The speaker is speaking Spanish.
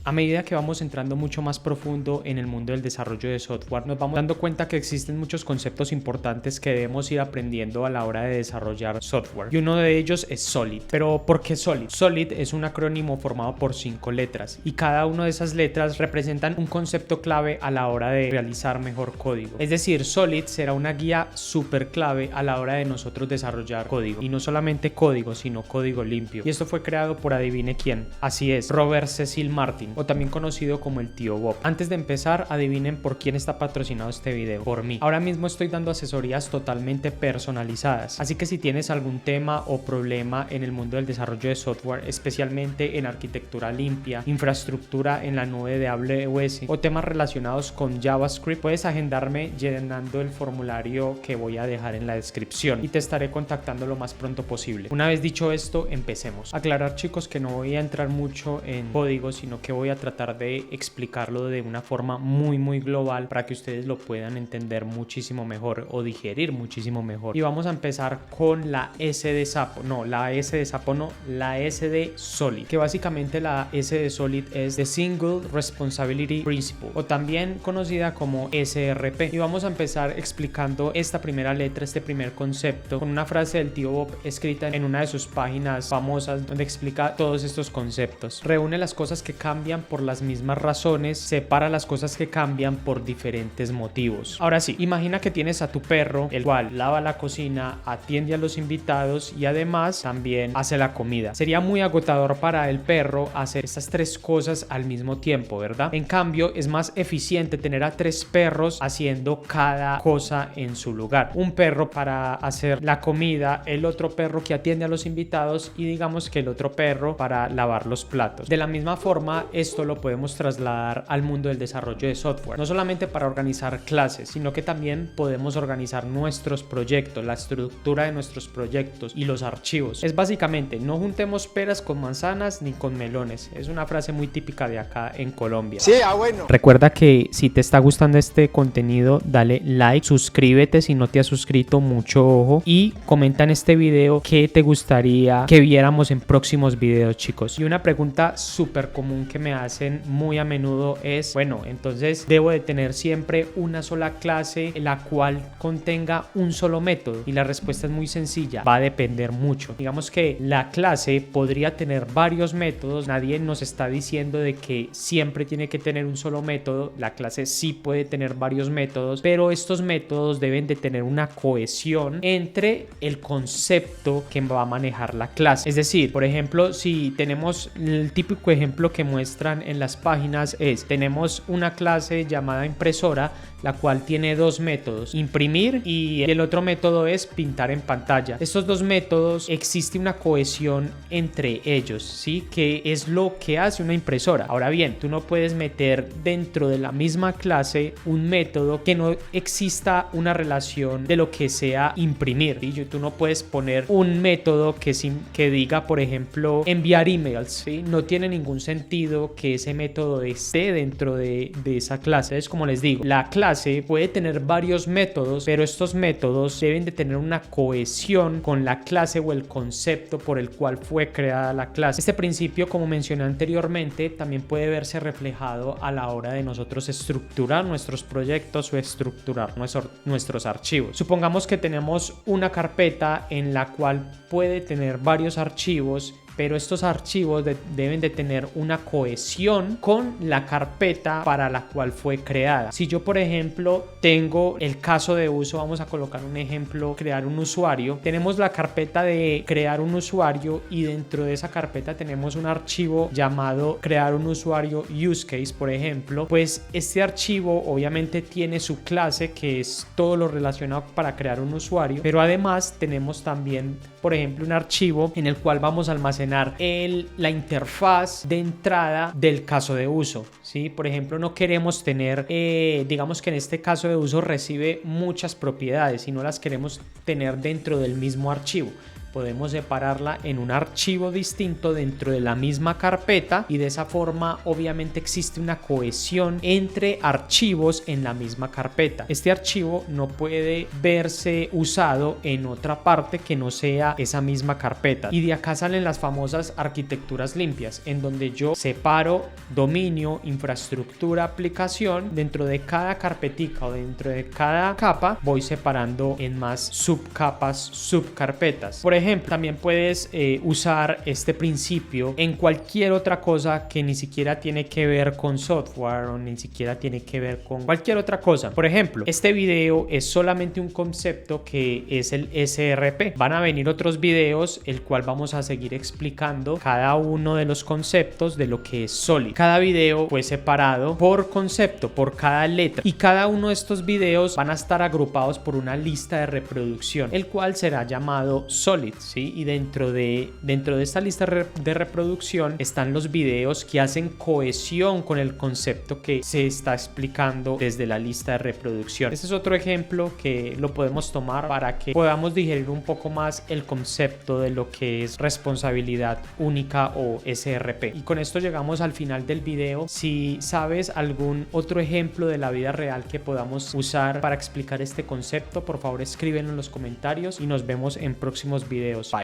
A medida que vamos entrando mucho más profundo en el mundo del desarrollo de software, nos vamos dando cuenta que existen muchos conceptos importantes que debemos ir aprendiendo a la hora de desarrollar software. Y uno de ellos es Solid. Pero ¿por qué Solid? Solid es un acrónimo formado por 5 letras y cada una de esas letras representan un concepto clave a la hora de realizar mejor código. Es decir, Solid será una guía súper clave a la hora de nosotros desarrollar código. Y no solamente código, sino código limpio. Y esto fue creado por adivine quién. Así es, Robert Cecil Martin, o también conocido como el tío Bob. Antes de empezar, adivinen por quién está patrocinado este video. Por mí. Ahora mismo estoy dando asesorías totalmente personalizadas, así que si tienes algún tema o problema en el mundo del desarrollo de software, especialmente en arquitectura limpia, infraestructura en la nube de AWS o temas relacionados con JavaScript, puedes agendarme llenando el formulario que voy a dejar en la descripción y te estaré contactando lo más pronto posible. Una vez dicho esto, empecemos. Aclarar, chicos, que no voy a entrar mucho en código, sino que voy a tratar de explicarlo de una forma muy global para que ustedes lo puedan entender muchísimo mejor o digerir muchísimo mejor. Y vamos a empezar con la S de sapo, la S de Solid, que básicamente la S de Solid es The Single Responsibility Principle, o también conocida como SRP. Y vamos a empezar explicando esta primera letra, este primer concepto, con una frase del tío Bob escrita en una de sus páginas famosas donde explica todos estos conceptos. Reúne las cosas que cambian por las mismas razones, separa las cosas que cambian por diferentes motivos. Ahora sí, imagina que tienes a tu perro, el cual lava la cocina, atiende a los invitados y además también hace la comida. Sería muy agotador para el perro hacer estas 3 cosas al mismo tiempo, ¿verdad? En cambio, es más eficiente tener a 3 perros haciendo cada cosa en su lugar. Un perro para hacer la comida, el otro perro que atiende a los invitados y digamos que el otro perro para lavar los platos. De la misma forma, esto lo podemos trasladar al mundo del desarrollo de software, no solamente para organizar clases, sino que también podemos organizar nuestros proyectos, la estructura de nuestros proyectos y los archivos. Es básicamente, no juntemos peras con manzanas ni con melones. Es una frase muy típica de acá en Colombia. Sí, bueno. Recuerda que si te está gustando este contenido, dale like, suscríbete si no te has suscrito, mucho ojo, y comenta en este video qué te gustaría que viéramos en próximos videos, chicos. Y una pregunta súper común que me hacen muy a menudo es, bueno, entonces debo de tener siempre una sola clase la cual contenga un solo método, y la respuesta es muy sencilla, va a depender mucho. Digamos que la clase podría tener varios métodos, nadie nos está diciendo de que siempre tiene que tener un solo método, la clase sí puede tener varios métodos, pero estos métodos deben de tener una cohesión entre el concepto que va a manejar la clase. Es decir, por ejemplo, si tenemos el típico ejemplo que muestran en las páginas es, tenemos una clase llamada impresora, la cual tiene 2 métodos, imprimir y el otro método es pintar en pantalla. Estos 2 métodos existe una cohesión entre ellos, ¿sí? Que es lo que hace una impresora. Ahora bien, tú no puedes meter dentro de la misma clase un método que no exista una relación de lo que sea imprimir, ¿sí? Tú no puedes poner un método que diga, por ejemplo, enviar emails, ¿sí? No tiene ningún sentido que ese método esté dentro de esa clase. Es como les digo, la clase puede tener varios métodos, pero estos métodos deben de tener una cohesión con la clase o el concepto por el cual fue creada la clase. Este principio, como mencioné anteriormente, también puede verse reflejado a la hora de nosotros estructurar nuestros proyectos o estructurar nuestros archivos. Supongamos que tenemos una carpeta en la cual puede tener varios archivos, pero estos archivos deben de tener una cohesión con la carpeta para la cual fue creada. Si yo, por ejemplo, tengo el caso de uso, vamos a colocar un ejemplo, crear un usuario, tenemos la carpeta de crear un usuario y dentro de esa carpeta tenemos un archivo llamado crear un usuario use case, por ejemplo, pues este archivo obviamente tiene su clase que es todo lo relacionado para crear un usuario, pero además tenemos también, por ejemplo, un archivo en el cual vamos a almacenar la interfaz de entrada del caso de uso, ¿sí? Por ejemplo, no queremos tener, digamos que en este caso de uso recibe muchas propiedades y no las queremos tener dentro del mismo archivo. podemos separarla en un archivo distinto dentro de la misma carpeta y de esa forma obviamente existe una cohesión entre archivos en la misma carpeta. Este archivo no puede verse usado en otra parte que no sea esa misma carpeta, y de acá salen las famosas arquitecturas limpias, en donde yo separo dominio, infraestructura, aplicación. Dentro de cada carpetica o dentro de cada capa voy separando en más subcapas, subcarpetas. Por ejemplo, también puedes usar este principio en cualquier otra cosa que ni siquiera tiene que ver con software o ni siquiera tiene que ver con cualquier otra cosa. Por ejemplo, este video es solamente un concepto que es el SRP. Van a venir otros videos el cual vamos a seguir explicando cada uno de los conceptos de lo que es Solid. Cada video fue separado por concepto, por cada letra, y cada uno de estos videos van a estar agrupados por una lista de reproducción, el cual será llamado Solid, ¿sí? Y dentro de esta lista de reproducción están los videos que hacen cohesión con el concepto que se está explicando desde la lista de reproducción. Este es otro ejemplo que lo podemos tomar para que podamos digerir un poco más el concepto de lo que es responsabilidad única o SRP. Y con esto llegamos al final del video. Si sabes algún otro ejemplo de la vida real que podamos usar para explicar este concepto, por favor escríbelo en los comentarios y nos vemos en próximos videos. Bye.